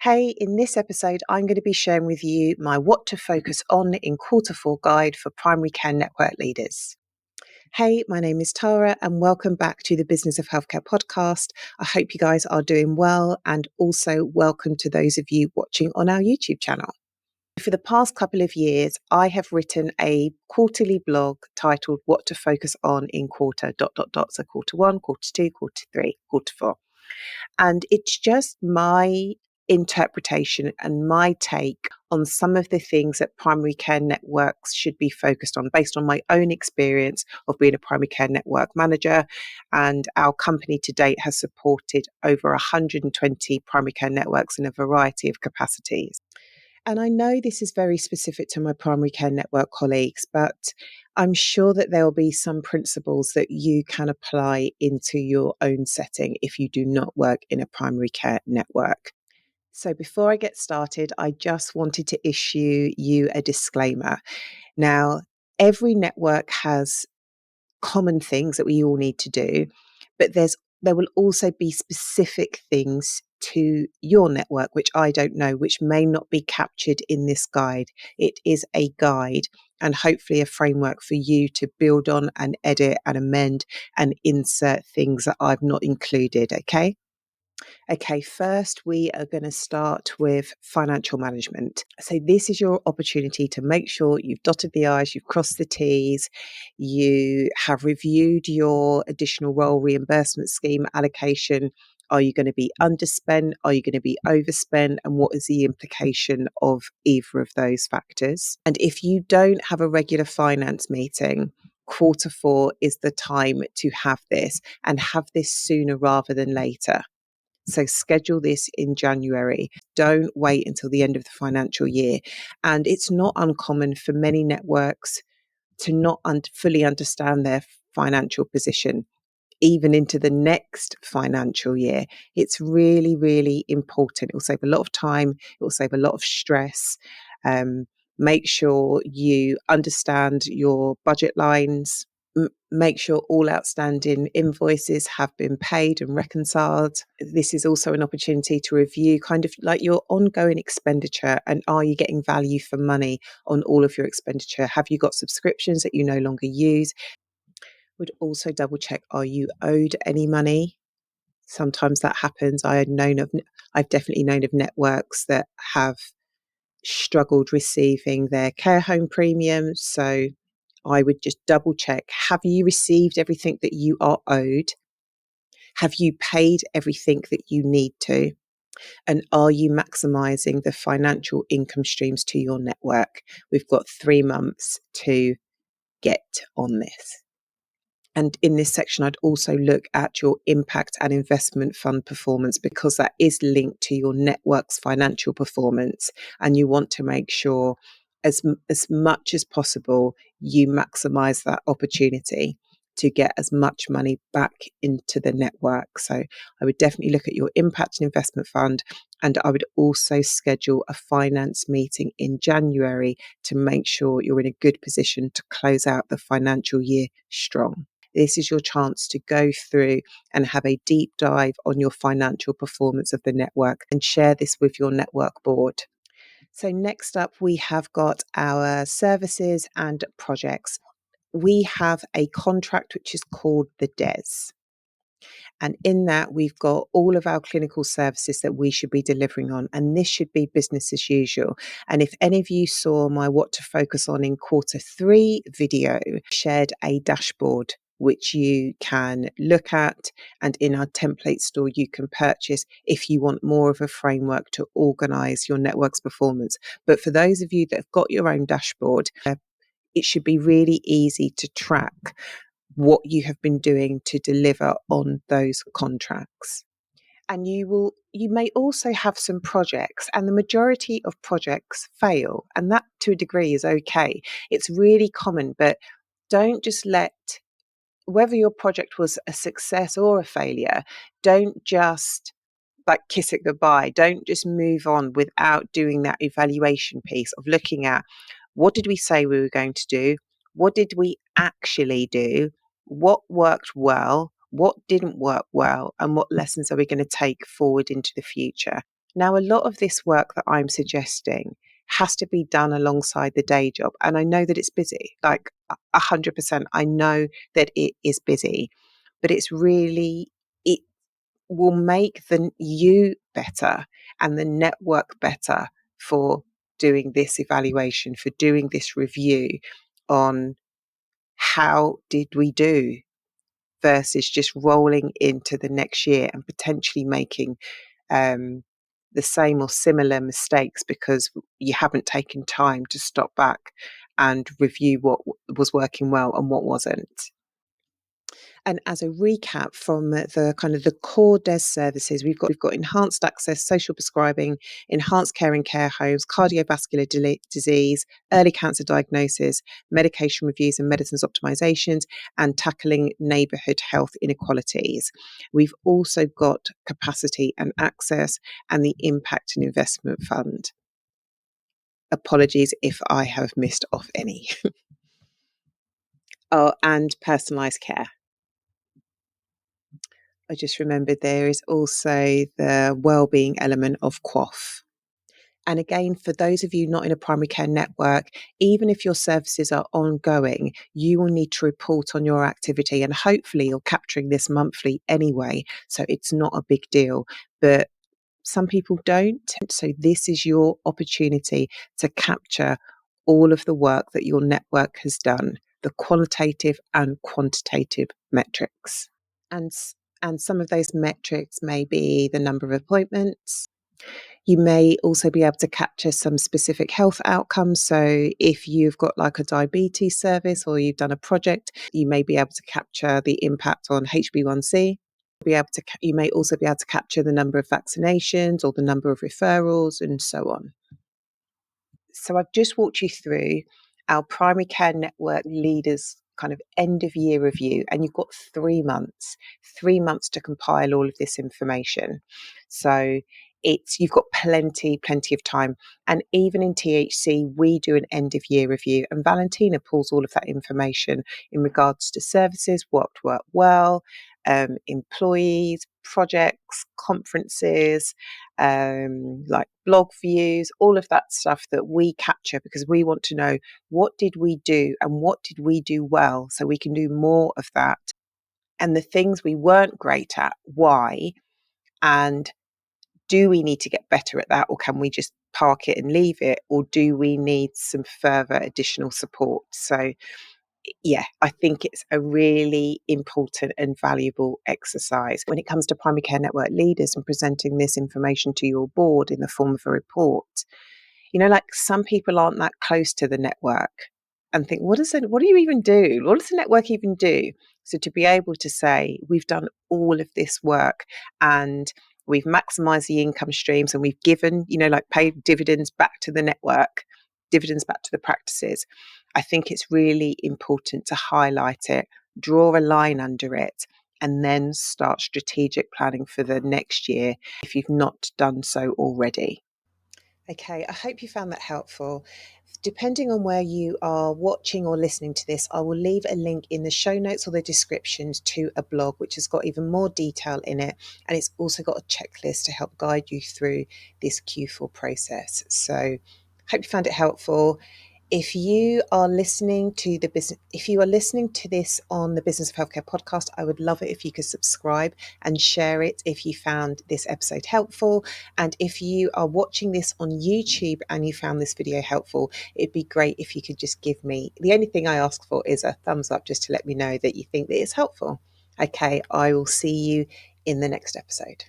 Hey, in this episode, I'm going to be sharing with you my What to Focus On in Q4 guide for primary care network leaders. Hey, my name is Tara, and welcome back to the Business of Healthcare podcast. I hope you guys are doing well, and also welcome to those of you watching on our YouTube channel. For the past couple of years, I have written a quarterly blog titled What to Focus On in Quarter, ... So quarter one, quarter two, quarter three, quarter four. And it's just my interpretation and my take on some of the things that primary care networks should be focused on based on my own experience of being a primary care network manager. And our company to date has supported over 120 primary care networks in a variety of capacities. And I know this is very specific to my primary care network colleagues, but I'm sure that there will be some principles that you can apply into your own setting if you do not work in a primary care network. So before I get started, I just wanted to issue you a disclaimer. Now, every network has common things that we all need to do, but there will also be specific things to your network which I don't know, which may not be captured in this guide. It is a guide and hopefully a framework for you to build on and edit and amend and insert things that I've not included, okay? Okay, first we are going to start with financial management. So this is your opportunity to make sure you've dotted the I's, you've crossed the T's, you have reviewed your additional role reimbursement scheme allocation. Are you going to be underspent? Are you going to be overspent? And what is the implication of either of those factors? And if you don't have a regular finance meeting, quarter four is the time to have this, and have this sooner rather than later. So schedule this in January. Don't wait until the end of the financial year. And it's not uncommon for many networks to not fully understand their financial position, even into the next financial year. It's really, really important. It will save a lot of time. It will save a lot of stress. Make sure you understand your budget lines. Make sure all outstanding invoices have been paid and reconciled. This is also an opportunity to review kind of like your ongoing expenditure, and are you getting value for money on all of your expenditure? Have you got subscriptions that you no longer use? Would also double check, are you owed any money? Sometimes that happens. I've definitely known of networks that have struggled receiving their care home premiums. So I would just double check, have you received everything that you are owed? Have you paid everything that you need to? And are you maximizing the financial income streams to your network? We've got 3 months to get on this. And in this section, I'd also look at your impact and investment fund performance, because that is linked to your network's financial performance. And you want to make sure as much as possible, you maximize that opportunity to get as much money back into the network. So I would definitely look at your impact and investment fund. And I would also schedule a finance meeting in January to make sure you're in a good position to close out the financial year strong. This is your chance to go through and have a deep dive on your financial performance of the network and share this with your network board. So next up, we have got our services and projects. We have a contract which is called the DES. And in that, we've got all of our clinical services that we should be delivering on. And this should be business as usual. And if any of you saw my What to Focus On in quarter 3 video, shared a dashboard which you can look at, and in our template store you can purchase if you want more of a framework to organize your network's performance. But for those of you that have got your own dashboard, it should be really easy to track what you have been doing to deliver on those contracts. And you may also have some projects, and the majority of projects fail, and that to a degree is okay. It's really common, but don't just whether your project was a success or a failure, don't just kiss it goodbye. Don't just move on without doing that evaluation piece of looking at, what did we say we were going to do? What did we actually do? What worked well? What didn't work well? And what lessons are we going to take forward into the future? Now, a lot of this work that I'm suggesting has to be done alongside the day job. And I know that it's busy, like 100%. I know that it is busy, but it will make you better and the network better for doing this evaluation, for doing this review on how did we do versus just rolling into the next year and potentially making the same or similar mistakes because you haven't taken time to stop back and review what was working well and what wasn't. And as a recap from the kind of the core DES services, we've got enhanced access, social prescribing, enhanced care in care homes, cardiovascular disease, early cancer diagnosis, medication reviews and medicines optimizations, and tackling neighbourhood health inequalities. We've also got capacity and access and the impact and investment fund. Apologies if I have missed off any. Oh, and personalised care. I just remembered there is also the wellbeing element of QOF. And again, for those of you not in a primary care network, even if your services are ongoing, you will need to report on your activity. And hopefully, you're capturing this monthly anyway. So it's not a big deal. But some people don't. So this is your opportunity to capture all of the work that your network has done, the qualitative and quantitative metrics. And and some of those metrics may be the number of appointments. You may also be able to capture some specific health outcomes. So if you've got like a diabetes service or you've done a project, you may be able to capture the impact on HbA1c. You may also be able to capture the number of vaccinations or the number of referrals and so on. So I've just walked you through our primary care network leaders kind of end of year review, and you've got 3 months to compile all of this information. So you've got plenty of time. And even in THC, we do an end of year review, and Valentina pulls all of that information in regards to services, what worked well, employees, projects, conferences, like blog views, all of that stuff that we capture because we want to know what did we do and what did we do well so we can do more of that. And the things we weren't great at, why? And do we need to get better at that, or can we just park it and leave it, or do we need some further additional support? So yeah, I think it's a really important and valuable exercise when it comes to primary care network leaders and presenting this information to your board in the form of a report. Like some people aren't that close to the network and think, what do you even do? What does the network even do? So to be able to say, we've done all of this work and we've maximized the income streams and we've given, like paid dividends back to the network, dividends back to the practices. I think it's really important to highlight it, draw a line under it, and then start strategic planning for the next year if you've not done so already. Okay, I hope you found that helpful. Depending on where you are watching or listening to this, I will leave a link in the show notes or the descriptions to a blog which has got even more detail in it. And it's also got a checklist to help guide you through this Q4 process. So, hope you found it helpful. If you are listening to this on the Business of Healthcare podcast, I would love it if you could subscribe and share it if you found this episode helpful. And if you are watching this on YouTube and you found this video helpful, it'd be great if you could just give me, the only thing I ask for is a thumbs up just to let me know that you think that it's helpful. Okay, I will see you in the next episode.